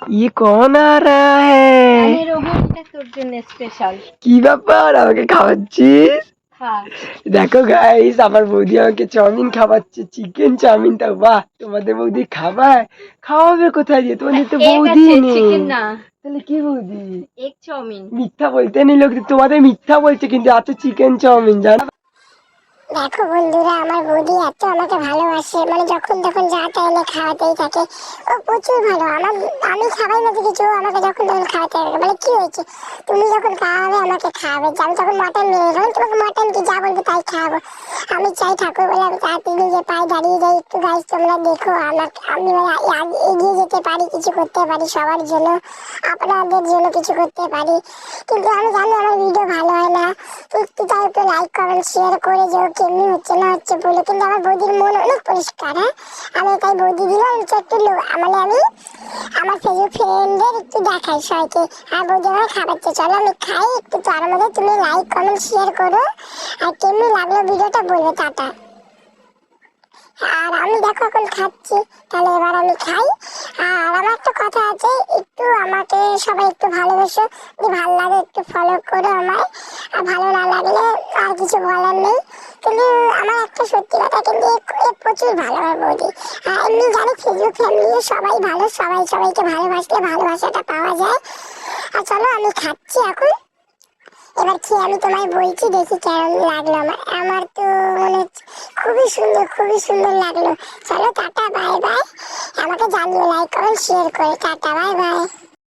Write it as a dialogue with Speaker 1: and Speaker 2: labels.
Speaker 1: ये कौन आ रहा है?
Speaker 2: আমি রোহন, এটা তোর জন্য স্পেশাল।
Speaker 1: কি ব্যাপার, আমাকে খাওয়াচ্ছিস?
Speaker 2: হ্যাঁ,
Speaker 1: দেখো গাইস, আমার বৌদি আমাকে চাউমিন খাওয়াচ্ছে, চিকেন চাউমিনটা। বাহ, তোমাদের বৌদি খাওয়াবে কোথায় দিয়ে? তোমাদের তো
Speaker 2: এগ
Speaker 1: বৌদি
Speaker 2: আছে,
Speaker 1: নেই।
Speaker 2: চিকেন না,
Speaker 1: তাহলে কি বৌদি?
Speaker 2: Egg chowmein.
Speaker 1: মিথ্যা বলতে নেই, লোক তোমাদের মিথ্যা বলছে, কিন্তু এত চিকেন চাউমিন জানো।
Speaker 3: দেখো বন্ধুরা, আমার বৌদি এত আমাকে ভালোবাসে, মানে যখন তখন যা তা এনে খাওয়াতেই থাকে। ও প্রচুর ভালো। আমি খাবাই না তো কিছু, আমাকে যখন তখন খাওয়াতে থাকে। বলে কি হয়েছে, তুমি যখন খাওয়াবে আমাকে খাওয়াবে। আমি তখন মটন নিয়ে গেলাম, তোমাকে মটন কি যা বলবে তাই খাওয়াবো। আমি চাই ঠাকুর বলে আমি তাড়াতাড়ি নিজে পায়ে দাঁড়িয়ে যাই। একটু গাইস তোমরা দেখো, আমি মানে এগিয়ে যেতে পারি, কিছু করতে পারি সবার জন্য, আপনাদের জন্য কিছু করতে পারি। কিন্তু আমি জানি আমার ভিডিও ভালো হয় না, একটু তাই একটু লাইক কমেন্ট শেয়ার করে যে কেমনি হচ্ছে না হচ্ছে বলে। কিন্তু আমার বৌদির মন অনেক পরিষ্কার। হ্যাঁ, আমি তাই বৌদি দিলাম একটু মানে আমি আমার ফেসবুক ফ্রেন্ডদের একটু দেখাই সবাইকে। আর বৌদি আমার খাবারটা, চলো আমি খাই একটু। তার মধ্যে তুমি লাইক কমেন্ট শেয়ার করো, আর কেমনি লাগলো ভিডিওটা বলবে। টাটা। আর আমি দেখো এখন খাচ্ছি, তাহলে এবার আমি খাই। আর আমার একটা কথা আছে, একটু আমাকে সবাই একটু ভালোবাসো, যদি ভালো লাগে একটু ফলো করো আমায়। আর ভালো না লাগলে আর কিছু বলার নেই। কিন্তু আমার একটা সত্যি কথা, কিন্তু এ প্রচুর ভালো আমার বৌদি। আর এমনি জানি ফেসবুক ফ্যামিলি সবাই ভালো, সবাই সবাইকে ভালোবাসলে ভালোবাসাটা পাওয়া যায়। আর চলো আমি খাচ্ছি এখন। এবার খেয়ে আমি তোমায় বলছি দেখি কেমন লাগলো আমার। আমার তো মনে হচ্ছে খুবই সুন্দর, খুবই সুন্দর লাগলো। চলো টাটা, বাই বাই। আমাকে জানিও লাইক কমেন্ট শেয়ার করে। Tata, bye bye.